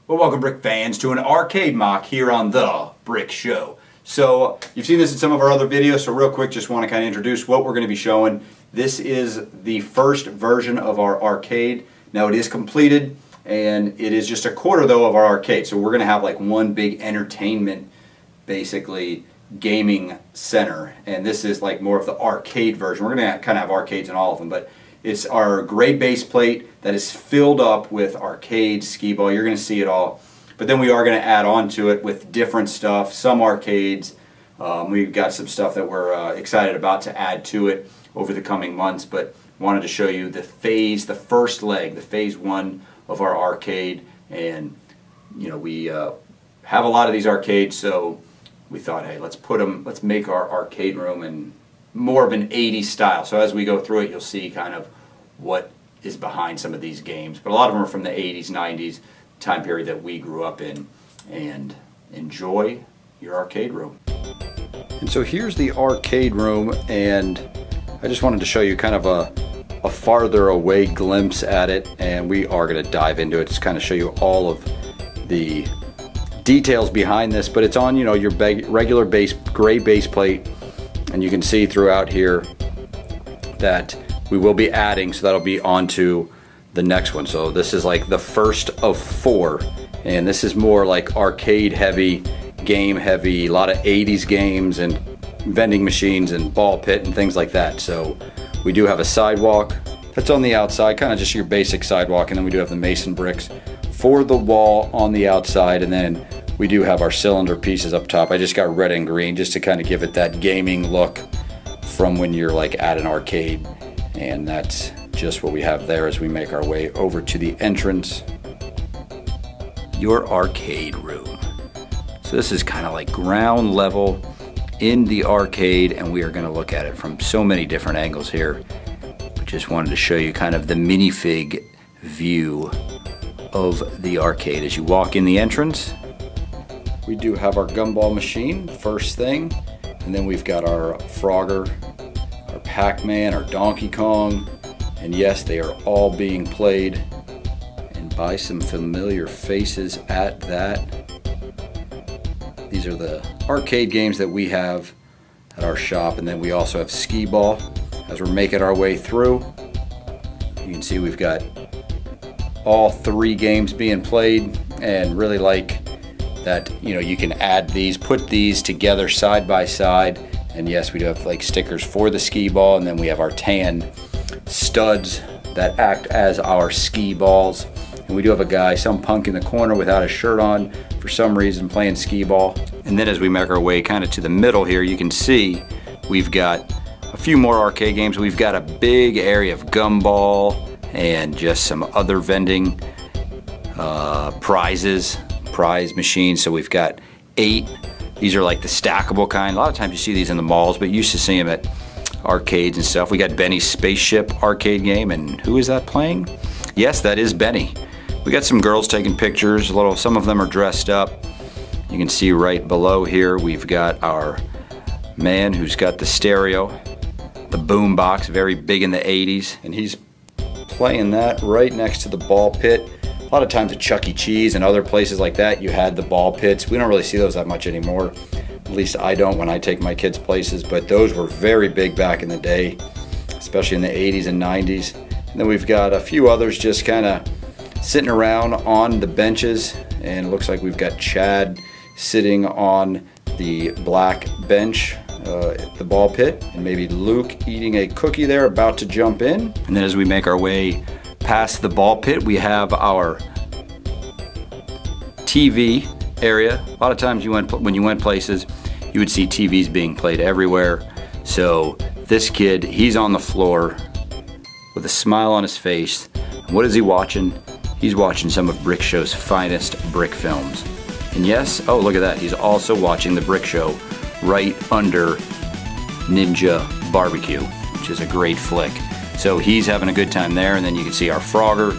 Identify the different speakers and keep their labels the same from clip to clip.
Speaker 1: Well, welcome Brick fans to an arcade mock here on The Brick Show. So you've seen this in some of our other videos, so real quick just want to kind of introduce what we're going to be showing. This is the first version of our arcade. Now it is completed and it is just a quarter though of our arcade. So we're going to have like one big entertainment, basically gaming center, and this is like more of the arcade version. We're going to kind of have arcades in all of them, but it's our gray base plate that is filled up with arcade, skee-ball. You're going to see it all. But then we are going to add on to it with different stuff, some arcades. We've got some stuff that we're excited about to add to it over the coming months, but wanted to show you the first leg, the phase one of our arcade. And you know, we have a lot of these arcades, so we thought, hey, let's make our arcade room in more of an 80s style. So as we go through it, you'll see kind of what is behind some of these games. But a lot of them are from the 80s, 90s, time period that we grew up in. And enjoy your arcade room. And so here's the arcade room, and I just wanted to show you kind of a farther away glimpse at it, and we are going to dive into it, just kind of show you all of the details behind this. But it's on, you know, your regular gray base plate, and you can see throughout here that we will be adding, so that'll be onto the next one. So this is like the first of 4, and this is more like arcade heavy, game heavy, a lot of 80s games and vending machines and ball pit and things like that. So we do have a sidewalk that's on the outside, kind of just your basic sidewalk, and then we do have the mason bricks for the wall on the outside, and then we do have our cylinder pieces up top. I just got red and green just to kind of give it that gaming look from when you're like at an arcade. And that's just what we have there as we make our way over to the entrance. Your arcade room. So this is kind of like ground level in the arcade, and we are going to look at it from so many different angles here. But just wanted to show you kind of the minifig view of the arcade. As you walk in the entrance, we do have our gumball machine, first thing, and then we've got our Frogger, our Pac-Man, our Donkey Kong, and yes, they are all being played, and by some familiar faces at that. These are the arcade games that we have at our shop, and then we also have skee-ball as we're making our way through. You can see we've got all 3 games being played, and really like that, you know, you can add these, put these together side by side. And yes, we do have like stickers for the skee-ball, and then we have our tan studs that act as our skee balls. And we do have a guy, some punk in the corner without a shirt on for some reason, playing skee-ball. And then as we make our way kind of to the middle here, you can see we've got a few more arcade games. We've got a big area of gumball and just some other vending prize machines. So we've got 8. These are like the stackable kind. A lot of times you see these in the malls, but you used to see them at arcades and stuff. We got Benny's Spaceship arcade game, and who is that playing? Yes, that is Benny. We got some girls taking pictures. Some of them are dressed up. You can see right below here we've got our man who's got the stereo, the boom box, very big in the 80s, and he's playing that right next to the ball pit. A lot of times at Chuck E. Cheese and other places like that, you had the ball pits. We don't really see those that much anymore. At least I don't when I take my kids places, but those were very big back in the day, especially in the 80s and 90s. And then we've got a few others just kind of sitting around on the benches, and it looks like we've got Chad sitting on the black bench at the ball pit, and maybe Luke eating a cookie there, about to jump in. And then as we make our way past the ball pit, we have our TV area. A lot of times when you went places, you would see TVs being played everywhere. So this kid, he's on the floor with a smile on his face. And what is he watching? He's watching some of Brick Show's finest brick films. And yes, oh look at that, he's also watching the Brick Show right under Ninja Barbecue, which is a great flick. So he's having a good time there, and then you can see our Frogger,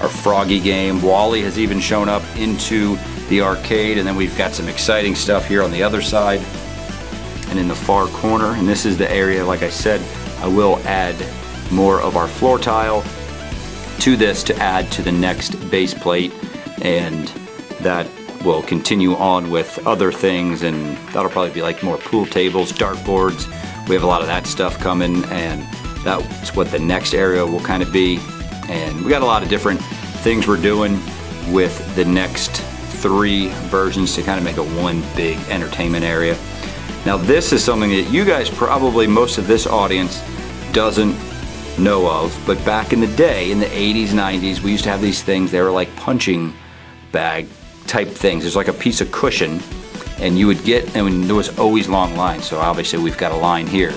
Speaker 1: our Froggy game. Wally has even shown up into the arcade, and then we've got some exciting stuff here on the other side and in the far corner. And this is the area, like I said, I will add more of our floor tile to this to add to the next base plate, and that will continue on with other things, and that'll probably be like more pool tables, dartboards. We have a lot of that stuff coming, and that's what the next area will kind of be. And we got a lot of different things we're doing with the next 3 versions to kind of make a one big entertainment area. Now this is something that you guys probably, most of this audience doesn't know of, but back in the day, in the 80s, 90s, we used to have these things. They were like punching bag type things. There's like a piece of cushion, and you would get, and there was always long lines, so obviously we've got a line here.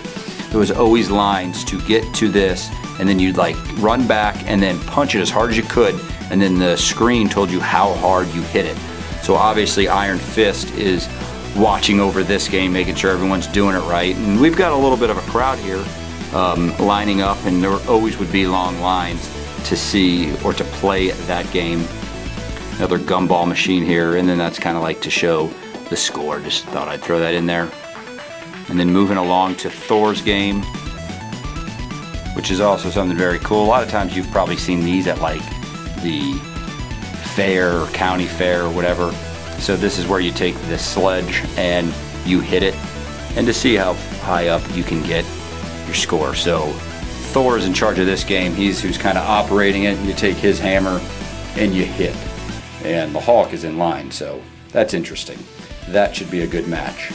Speaker 1: There was always lines to get to this, and then you'd like run back and then punch it as hard as you could, and then the screen told you how hard you hit it. So obviously Iron Fist is watching over this game, making sure everyone's doing it right, and we've got a little bit of a crowd here lining up, and there always would be long lines to see or to play that game. Another gumball machine here, and then that's kind of like to show the score. Just thought I'd throw that in there. And then moving along to Thor's game, which is also something very cool. A lot of times you've probably seen these at like the fair or county fair or whatever. So this is where you take the sledge and you hit it, and to see how high up you can get your score. So Thor is in charge of this game. He's who's kind of operating it. You take his hammer and you hit. And the Hulk is in line, so that's interesting. That should be a good match,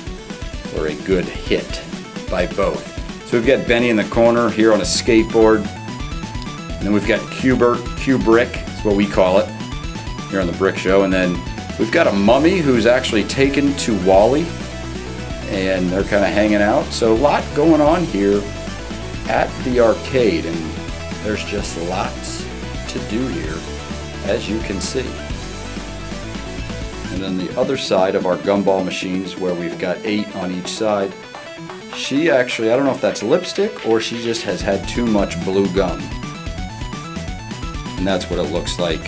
Speaker 1: or a good hit by both. So we've got Benny in the corner here on a skateboard, and then we've got Kubrick, is what we call it, here on the Brick Show, and then we've got a mummy who's actually taken to Wally, and they're kind of hanging out. So a lot going on here at the arcade, and there's just lots to do here, as you can see. And then the other side of our gumball machines, where we've got 8 on each side, she actually, I don't know if that's lipstick or she just has had too much blue gum. And that's what it looks like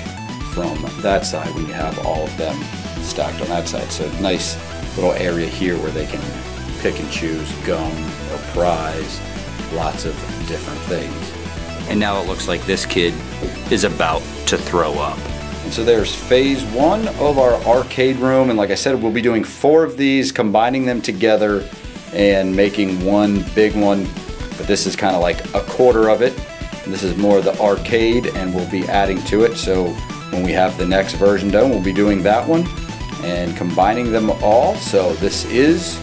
Speaker 1: from that side when you have all of them stacked on that side. So nice little area here where they can pick and choose gum or prize, lots of different things. And now it looks like this kid is about to throw up. And so there's phase 1 of our arcade room, and like I said, we'll be doing 4 of these, combining them together and making one big one. But this is kind of like a quarter of it. And this is more the arcade, and we'll be adding to it. So when we have the next version done, we'll be doing that one and combining them all. So this is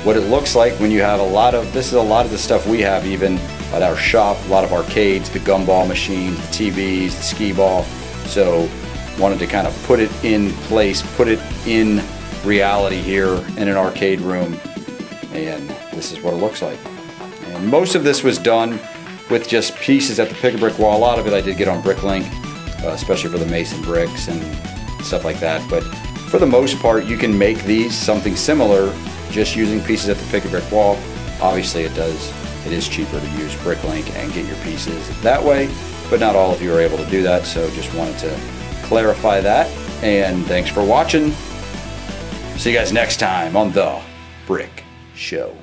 Speaker 1: what it looks like when you have a lot of, this is a lot of the stuff we have even at our shop, a lot of arcades, the gumball machines, the TVs, the skee ball. So wanted to kind of put it in place, put it in reality here in an arcade room, and this is what it looks like. And most of this was done with just pieces at the pick-a-brick wall. A lot of it I did get on Bricklink, especially for the mason bricks and stuff like that. But for the most part, you can make these something similar just using pieces at the pick-a-brick wall. Obviously it is cheaper to use Bricklink and get your pieces that way, but not all of you are able to do that, so just wanted to clarify that. And thanks for watching. See you guys next time on The Brick Show.